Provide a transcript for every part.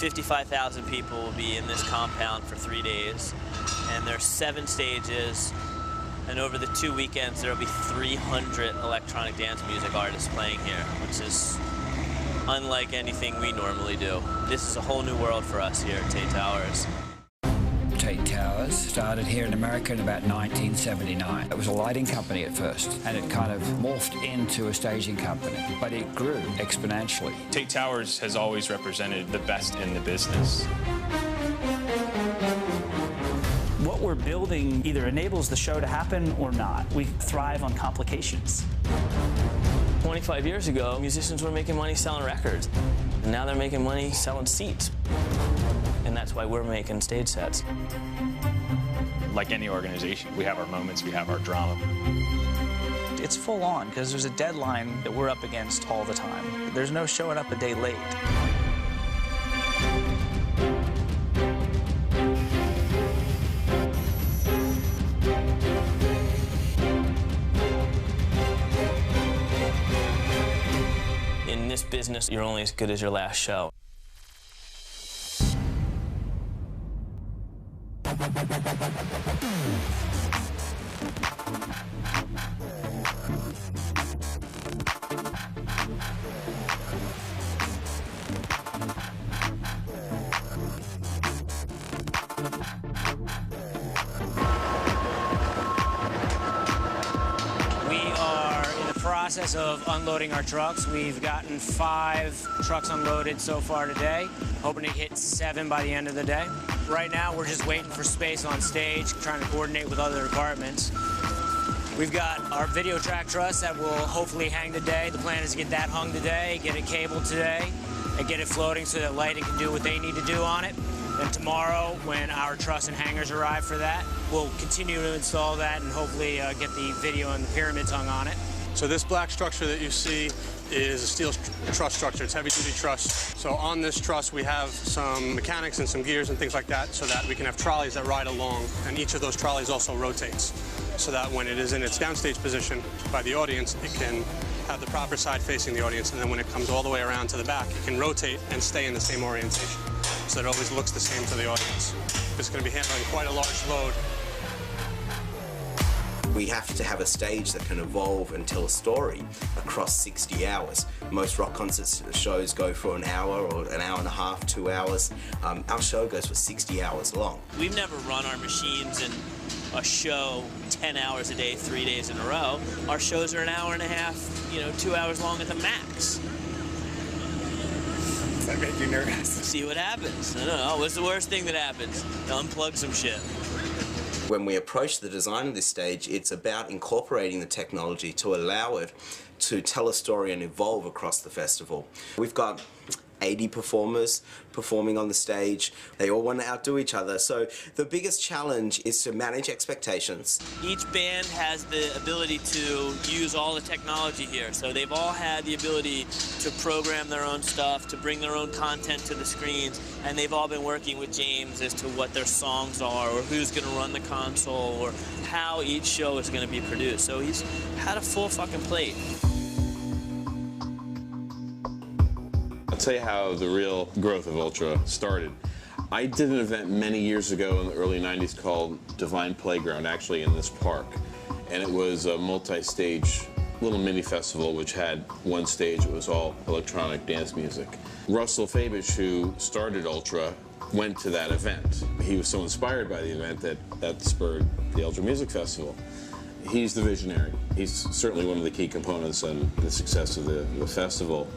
55,000 people will be in this compound for 3 days, and there's 7 stages, and over the 2 weekends there will be 300 electronic dance music artists playing here, which is unlike anything we normally do. This is a whole new world for us here at Tait Towers. Tait Towers started here in America in about 1979. It was a lighting company at first, and it kind of morphed into a staging company, but it grew exponentially. Tait Towers has always represented the best in the business. What we're building either enables the show to happen or not. We thrive on complications. 25 years ago, musicians were making money selling records, and now they're making money selling seats. And that's why we're making stage sets. Like any organization, we have our moments, we have our drama. It's full on, because there's a deadline that we're up against all the time. There's no showing up a day late. In this business, you're only as good as your last show. Process of unloading our trucks. We've gotten 5 trucks unloaded so far today, hoping to hit 7 by the end of the day. Right now, we're just waiting for space on stage, trying to coordinate with other departments. We've got our video track truss that will hopefully hang today. The plan is to get that hung today, get it cabled today, and get it floating so that lighting can do what they need to do on it. Then tomorrow, when our truss and hangers arrive for that, we'll continue to install that and hopefully get the video and the pyramids hung on it. So this black structure that you see is a steel truss structure. It's heavy-duty truss. So on this truss, we have some mechanics and some gears and things like that so that we can have trolleys that ride along, and each of those trolleys also rotates so that when it is in its downstage position by the audience, it can have the proper side facing the audience, and then when it comes all the way around to the back, it can rotate and stay in the same orientation so that it always looks the same to the audience. It's going to be handling quite a large load. We have to have a stage that can evolve and tell a story across 60 hours. Most rock concert shows go for an hour or an hour and a half, 2 hours. Our show goes for 60 hours long. We've never run our machines in a show 10 hours a day, 3 days in a row. Our shows are an hour and a half, 2 hours long at the max. Does that make you nervous? See what happens. I don't know. What's the worst thing that happens? Unplug some shit. When we approach the design of this stage, it's about incorporating the technology to allow it to tell a story and evolve across the festival. We've got 80 performers performing on the stage. They all want to outdo each other. So the biggest challenge is to manage expectations. Each band has the ability to use all the technology here. So they've all had the ability to program their own stuff, to bring their own content to the screens, and they've all been working with James as to what their songs are, or who's going to run the console, or how each show is going to be produced. So he's had a full fucking plate. I'll tell you how the real growth of Ultra started. I did an event many years ago in the early 90s called Divine Playground, actually in this park. And it was a multi-stage little mini festival which had one stage that was all electronic dance music. Russell Fabish, who started Ultra, went to that event. He was so inspired by the event that spurred the Ultra Music Festival. He's the visionary. He's certainly one of the key components in the success of the festival.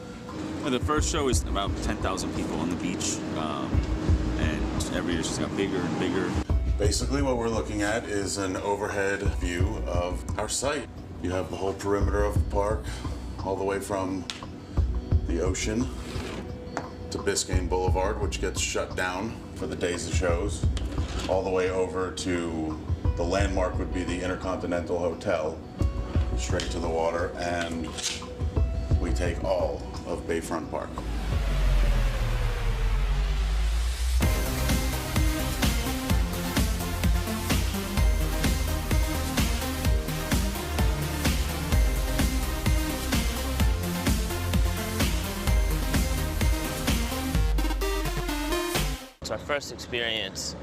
Well, the first show is about 10,000 people on the beach, and every year it's just got bigger and bigger. Basically what we're looking at is an overhead view of our site. You have the whole perimeter of the park, all the way from the ocean to Biscayne Boulevard, which gets shut down for the days of shows, all the way over to the landmark would be the Intercontinental Hotel, straight to the water, and we take all of Bayfront Park. It's our first experience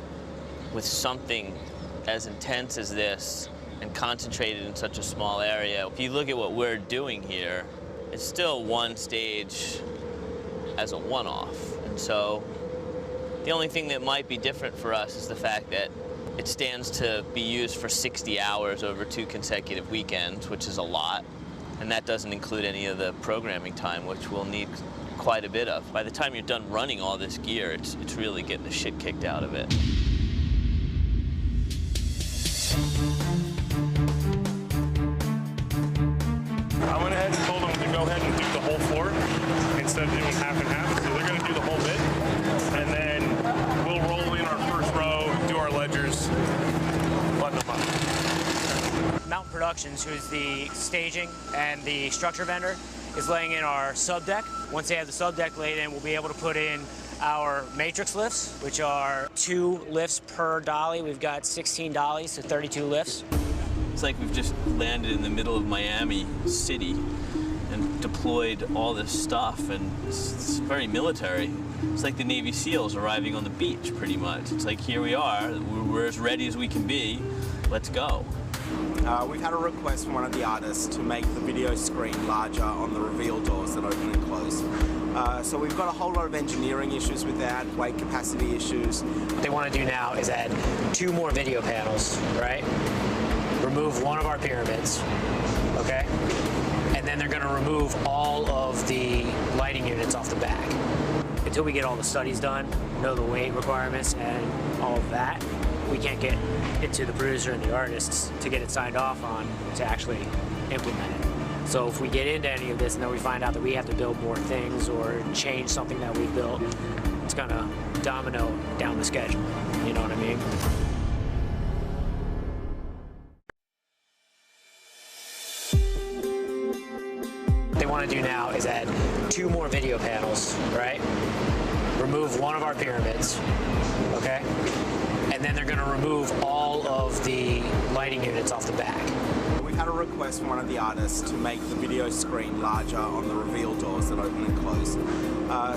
with something as intense as this and concentrated in such a small area. If you look at what we're doing here, it's still one stage as a one-off. And so the only thing that might be different for us is the fact that it stands to be used for 60 hours over 2 consecutive weekends, which is a lot. And that doesn't include any of the programming time, which we'll need quite a bit of. By the time you're done running all this gear, it's really getting the shit kicked out of it. I went ahead and told them to go ahead and do the whole floor instead of doing half and half. So they're going to do the whole bit, and then we'll roll in our first row, do our ledgers, button them up. Mountain Productions, who's the staging and the structure vendor, is laying in our sub deck. Once they have the sub deck laid in, we'll be able to put in our matrix lifts, which are 2 lifts per dolly. We've got 16 dollies, so 32 lifts. It's like we've just landed in the middle of Miami City and deployed all this stuff, and it's very military. It's like the Navy SEALs arriving on the beach, pretty much. It's like, here we are, we're as ready as we can be, let's go. We've had a request from one of the artists to make the video screen larger on the reveal doors that open and close. So we've got a whole lot of engineering issues with that, weight capacity issues. What they want to do now is add 2 more video panels, right? Remove one of our pyramids, okay? And then they're going to remove all of the lighting units off the back. Until we get all the studies done, know the weight requirements and all of that, we can't get it to the producer and the artists to get it signed off on to actually implement it. So if we get into any of this and then we find out that we have to build more things or change something that we built, it's gonna domino down the schedule. You know what I mean? What they want to do now is add 2 more video panels, right? Remove one of our pyramids, okay? And then they're going to remove all of the lighting units off the back. We've had a request from one of the artists to make the video screen larger on the reveal doors that open and close.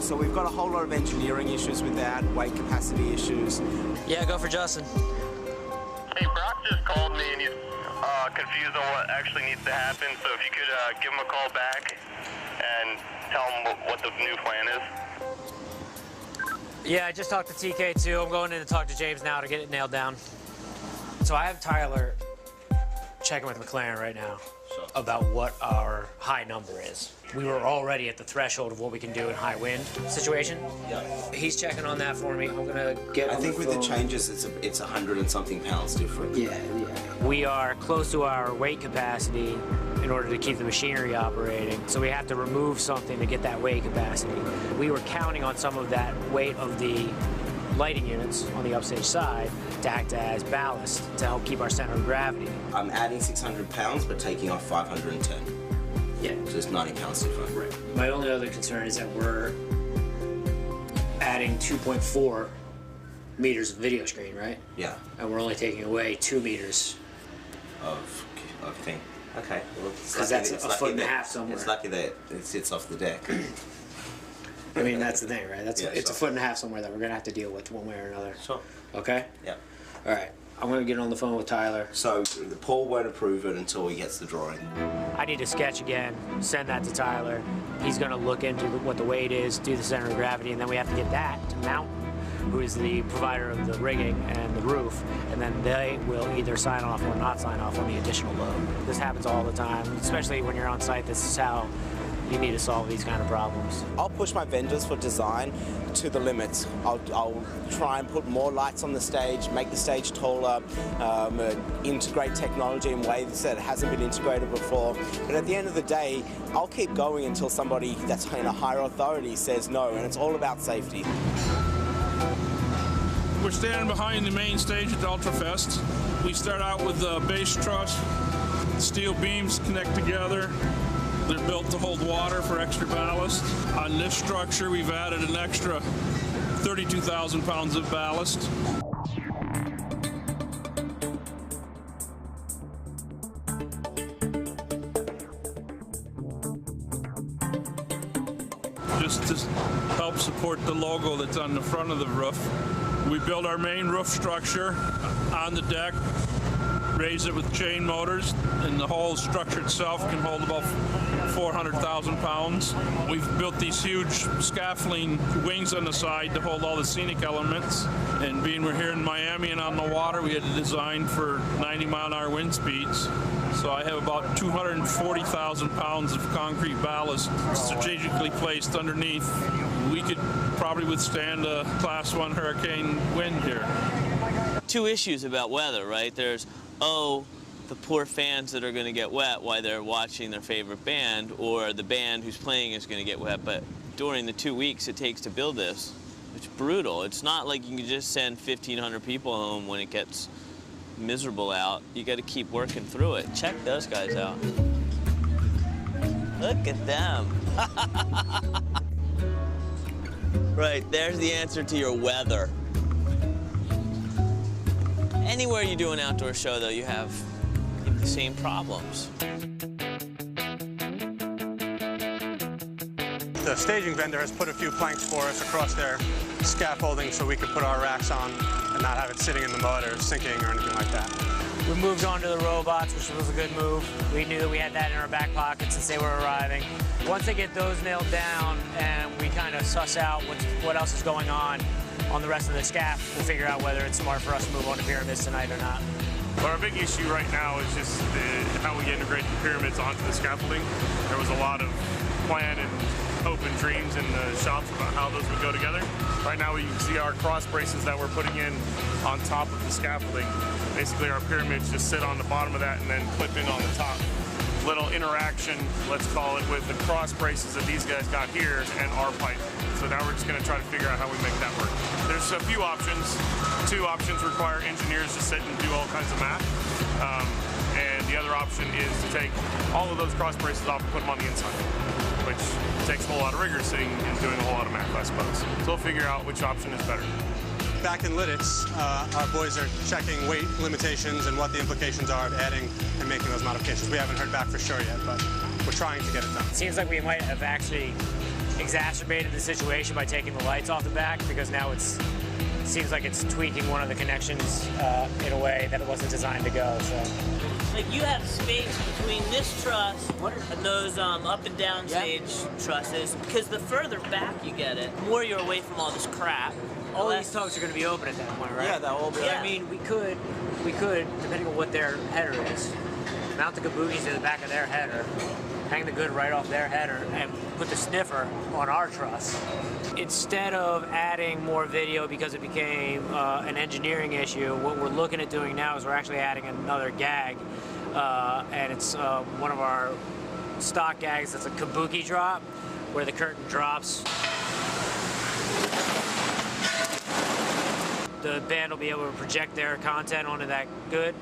So we've got a whole lot of engineering issues with that, weight capacity issues. Yeah, go for Justin. Hey, Brock just called me and he's confused on what actually needs to happen. So if you could give him a call back and tell him what the new plan is. Yeah, I just talked to TK too. I'm going in to talk to James now to get it nailed down. So I have Tyler checking with McLaren right now about what our high number is. We were already at the threshold of what we can do in high wind situation. Yeah. He's checking on that for me. I'm gonna get. I think with the changes, it's 100 and something pounds different. Yeah. We are close to our weight capacity in order to keep the machinery operating. So we have to remove something to get that weight capacity. We were counting on some of that weight of the lighting units on the upstage side to act as ballast to help keep our center of gravity. I'm adding 600 pounds, but taking off 510. Yeah. So it's 90 pounds different. Right. My only other concern is that we're adding 2.4 meters of video screen, right? Yeah. And we're only taking away 2 meters of thing. Okay. Well, because that's a foot and a half somewhere. It's lucky that it sits off the deck. I mean, that's the thing, right? It's sure. a foot and a half somewhere that we're gonna have to deal with one way or another. Sure. Okay? Yeah. All right. I'm gonna get on the phone with Tyler. So Paul won't approve it until he gets the drawing. I need to sketch again, send that to Tyler. He's gonna look into what the weight is, do the center of gravity, and then we have to get that to Mountain, who is the provider of the rigging and the roof, and then they will either sign off or not sign off on the additional load. This happens all the time, especially when you're on site. This is how you need to solve these kind of problems. I'll push my vendors for design to the limits. I'll try and put more lights on the stage, make the stage taller, integrate technology in ways that hasn't been integrated before. But at the end of the day, I'll keep going until somebody that's in a higher authority says no, and it's all about safety. We're standing behind the main stage at the Ultrafest. We start out with the base truss. Steel beams connect together. They're built to hold water for extra ballast. On this structure, we've added an extra 32,000 pounds of ballast. Just to help support support the logo that's on the front of the roof. We build our main roof structure on the deck, raise it with chain motors, and the whole structure itself can hold about 400,000 pounds. We've built these huge scaffolding wings on the side to hold all the scenic elements. And being we're here in Miami and on the water, we had to design for 90-mile-an-hour wind speeds. So I have about 240,000 pounds of concrete ballast strategically placed underneath. We could probably withstand a Class 1 hurricane wind here. Two issues about weather, right? There's, the poor fans that are going to get wet while they're watching their favorite band, or the band who's playing is going to get wet. But during the 2 weeks it takes to build this, it's brutal. It's not like you can just send 1,500 people home when it gets miserable out. You got to keep working through it. Check those guys out. Look at them. Right, there's the answer to your weather. Anywhere you do an outdoor show, though, you have the same problems. The staging vendor has put a few planks for us across their scaffolding so we can put our racks on and not have it sitting in the mud or sinking or anything like that. We moved on to the robots, which was a good move. We knew that we had that in our back pocket since they were arriving. Once they get those nailed down and we kind of suss out what else is going on the rest of the scaff, we'll figure out whether it's smart for us to move on to pyramids tonight or not. But our big issue right now is just how we integrate the pyramids onto the scaffolding. There was a lot of plan and hope and dreams in the shops about how those would go together. Right now you can see our cross braces that we're putting in on top of the scaffolding. Basically our pyramids just sit on the bottom of that and then clip in on the top. Little interaction, let's call it, with the cross braces that these guys got here and our pipe. So now we're just going to try to figure out how we make that work. There's a few options. Two options require engineers to sit and do all kinds of math. And the other option is to take all of those cross braces off and put them on the inside, which takes a whole lot of rigor sitting and doing a whole lot of math, I suppose. So we'll figure out which option is better. Back in Lidditz, our boys are checking weight limitations and what the implications are of adding and making those modifications. We haven't heard back for sure yet, but we're trying to get it done. It seems like we might have actually exacerbated the situation by taking the lights off the back, because now it seems like it's tweaking one of the connections in a way that it wasn't designed to go. So, like, you have space between this truss and those up and down stage trusses, because the further back you get it, the more you're away from all this crap. All these tugs are going to be open at that point, right? Yeah, they'll all be. I mean, we could, depending on what their header is, mount the kabukis to the back of their header, hang the good right off their header, and put the sniffer on our truss. Instead of adding more video because it became an engineering issue, what we're looking at doing now is we're actually adding another gag, and it's one of our stock gags that's a kabuki drop, where the curtain drops. The band will be able to project their content onto that good.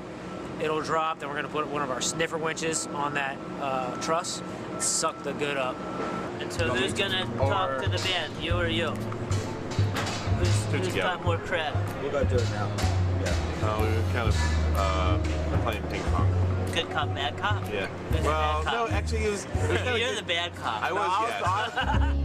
It'll drop, then we're going to put one of our sniffer winches on that truss and suck the good up. And so who's going to talk to the band, you or you? Who's got more cred? We'll go do it now. Yeah. We were kind of playing ping pong. Good cop, bad cop? Yeah. Who's the Well, bad cop? no, actually he was... You're the bad cop. I was, yes.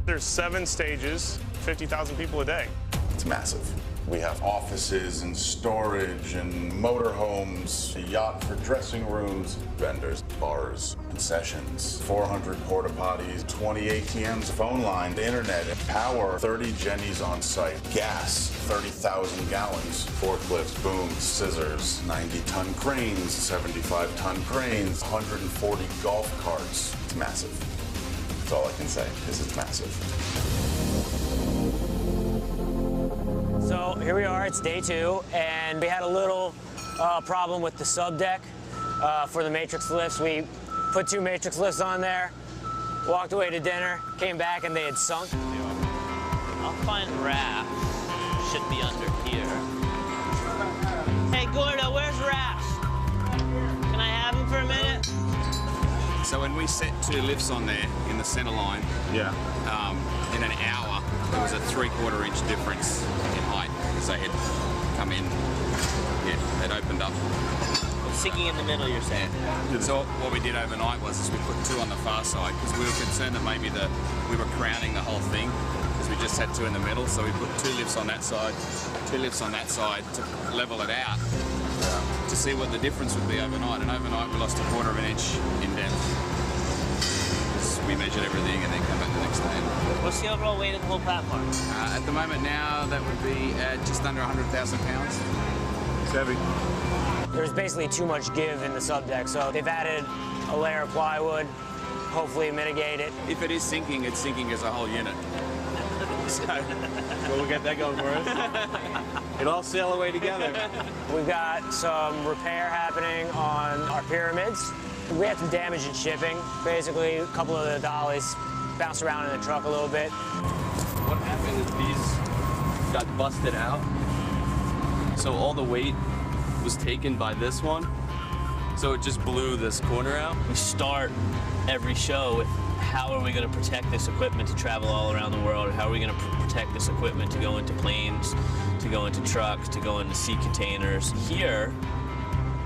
There's 7 stages, 50,000 people a day. It's massive. We have offices and storage and motorhomes, a yacht for dressing rooms, vendors, bars, concessions, 400 porta potties, 20 ATMs, phone line, internet, power, 30 Jennies on site, gas, 30,000 gallons, forklifts, booms, scissors, 90-ton cranes, 75-ton cranes, 140 golf carts. It's massive. That's all I can say, is it's massive. So here we are, it's day 2, and we had a little problem with the sub deck for the matrix lifts. We put 2 matrix lifts on there, walked away to dinner, came back, and they had sunk. I'll find Raph. Should be under here. Hey, Gordo, where's Raph? Can I have him for a minute? So when we set 2 lifts on there in the center line, in an hour, there was a 3/4 inch difference in height as they had come in. Yeah, they'd opened up. sinking in the middle, you're saying? So what we did overnight was we put 2 on the far side because we were concerned that maybe we were crowning the whole thing because we just had 2 in the middle. So we put 2 lifts on that side, 2 lifts on that side to level it out to see what the difference would be overnight. And overnight we lost 1/4 of an inch in depth. We measured everything and then come back the next day. What's the overall weight of the whole platform? At the moment now, that would be just under 100,000 pounds. It's heavy. There's basically too much give in the subdeck, so they've added a layer of plywood, hopefully mitigate it. If it is sinking, it's sinking as a whole unit. So, well, we got that going for us. It'll all sail away together. We've got some repair happening on our pyramids. We had some damage in shipping. Basically, a couple of the dollies bounced around in the truck a little bit. What happened is these got busted out. So all the weight was taken by this one. So it just blew this corner out. We start every show with how are we going to protect this equipment to travel all around the world? How are we going to protect this equipment to go into planes, to go into trucks, to go into sea containers? Here,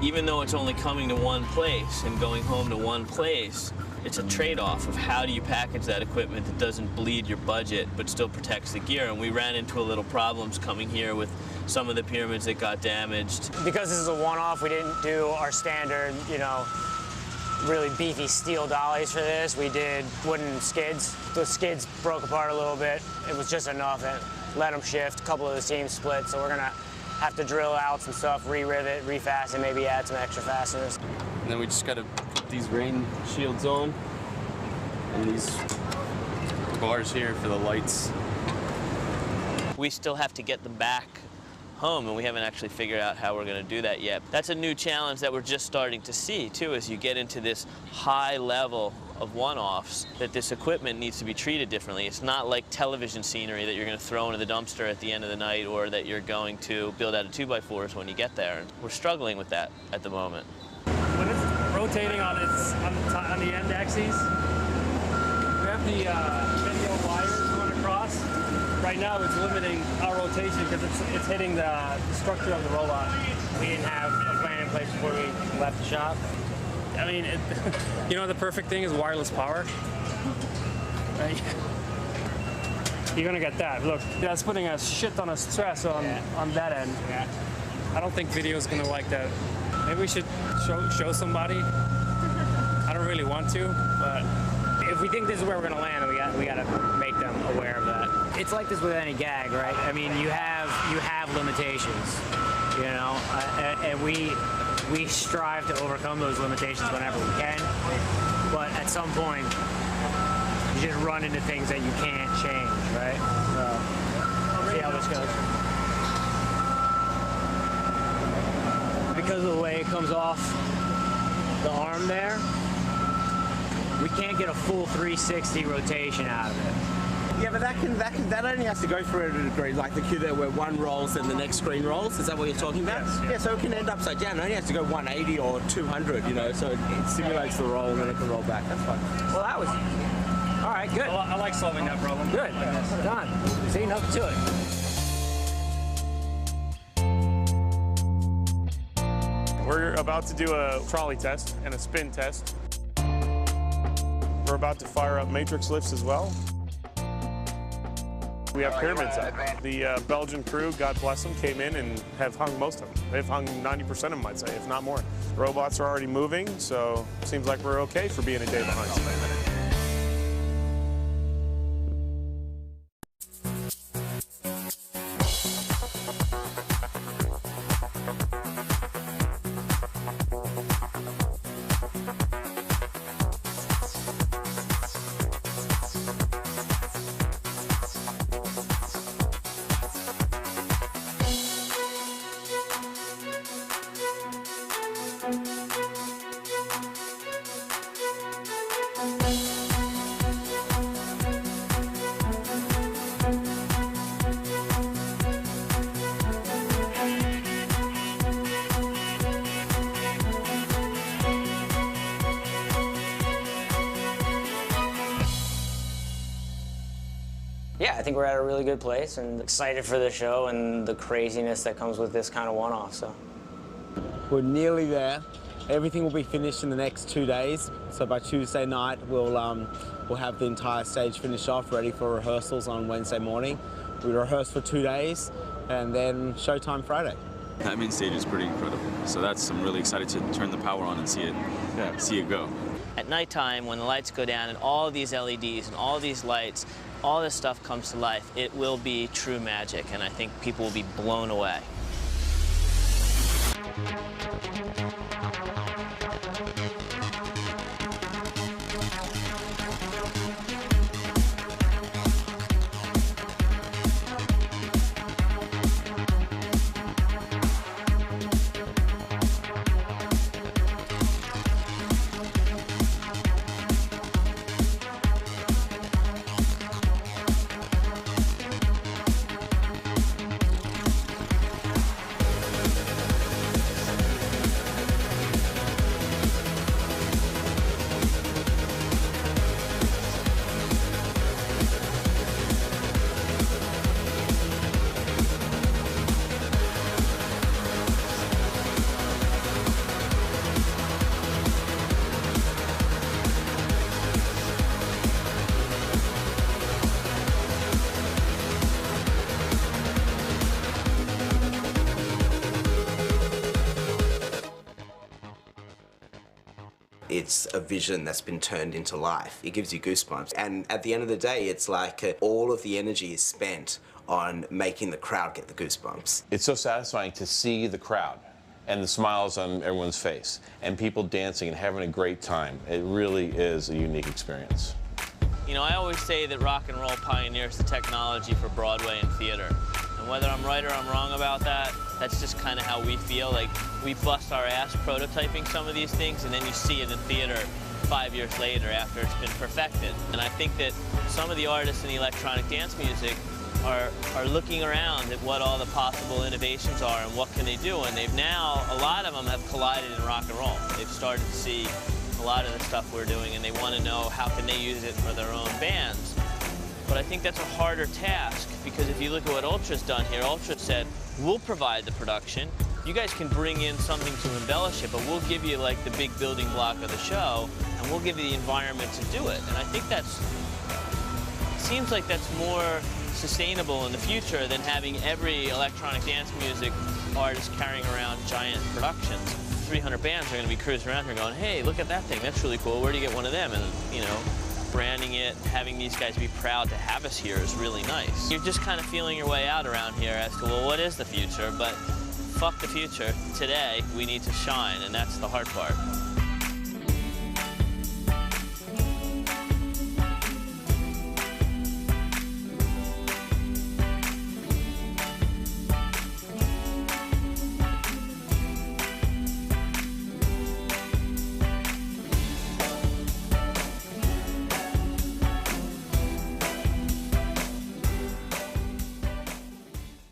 even though it's only coming to one place and going home to one place, it's a trade-off of how do you package that equipment that doesn't bleed your budget but still protects the gear. And we ran into a little problems coming here with some of the pyramids that got damaged. Because this is a one-off, we didn't do our standard, you know, really beefy steel dollies for this. We did wooden skids. The skids broke apart a little bit. It was just enough. It let them shift. A couple of the seams split, so we're gonna have to drill out some stuff, re-rivet, refasten, maybe add some extra fasteners. And then we just gotta put these rain shields on and these bars here for the lights. We still have to get them back home, and we haven't actually figured out how we're going to do that yet. That's a new challenge that we're just starting to see, too, as you get into this high level of one-offs, that this equipment needs to be treated differently. It's not like television scenery that you're going to throw into the dumpster at the end of the night, or that you're going to build out of 2x4s when you get there. And we're struggling with that at the moment. When it's rotating on the end axes, we have the video wires going across. Right now it's limiting our rotation because it's hitting the structure of the robot. We didn't have a plan in place before we left the shop. I mean, you know, the perfect thing is wireless power. Right? You're gonna get that. Look, that's putting a shit ton of stress on that end. Yeah. I don't think video is gonna like that. Maybe we should show somebody. I don't really want to, but if we think this is where we're gonna land, we gotta make them aware of that. It's like this with any gag, right? I mean, you have limitations, you know, and we strive to overcome those limitations whenever we can. But at some point, you just run into things that you can't change, right? So, see how this goes. Because of the way it comes off the arm there, we can't get a full 360 rotation out of it. Yeah, but that only has to go through at a degree, like the cue there where one rolls and the next screen rolls. Is that what you're talking about? Yes, yeah. Yeah, so it can end upside down. It only has to go 180 or 200, you know, so it simulates the roll and then it can roll back. That's fine. Well, that was all right. Good. Well, I like solving that problem. Good. Done. See, nothing to it. We're about to do a trolley test and a spin test. We're about to fire up matrix lifts as well. We have pyramids up. The Belgian crew, God bless them, came in and have hung most of them. They've hung 90% of them, I'd say, if not more. The robots are already moving, so it seems like we're okay for being a day behind. Yeah, I think we're at a really good place and excited for the show and the craziness that comes with this kind of one-off. So we're nearly there. Everything will be finished in the next 2 days. So by Tuesday night, we'll have the entire stage finished off, ready for rehearsals on Wednesday morning. We rehearse for 2 days, and then showtime Friday. That main stage is pretty incredible. So I'm really excited to turn the power on and see it go. At nighttime, when the lights go down and all these LEDs and all these lights, all this stuff comes to life, it will be true magic, and I think people will be blown away. It's a vision that's been turned into life. It gives you goosebumps. And at the end of the day, it's like all of the energy is spent on making the crowd get the goosebumps. It's so satisfying to see the crowd and the smiles on everyone's face and people dancing and having a great time. It really is a unique experience. You know, I always say that rock and roll pioneers the technology for Broadway and theater. And whether I'm right or I'm wrong about that, that's just kind of how we feel. Like, we bust our ass prototyping some of these things, and then you see it in theater 5 years later after it's been perfected. And I think that some of the artists in the electronic dance music are looking around at what all the possible innovations are and what can they do. And they've now, a lot of them have collided in rock and roll. They've started to see a lot of the stuff we're doing, and they want to know how can they use it for their own bands. But I think that's a harder task, because if you look at what Ultra's done here, Ultra said, we'll provide the production. You guys can bring in something to embellish it, but we'll give you like the big building block of the show, and we'll give you the environment to do it. And I think it seems like that's more sustainable in the future than having every electronic dance music artist carrying around giant productions. 300 bands are going to be cruising around here going, hey, look at that thing, that's really cool, where do you get one of them? And, you know, branding it, having these guys be proud to have us here is really nice. You're just kind of feeling your way out around here as to, well, what is the future? But fuck the future. Today, we need to shine, and that's the hard part.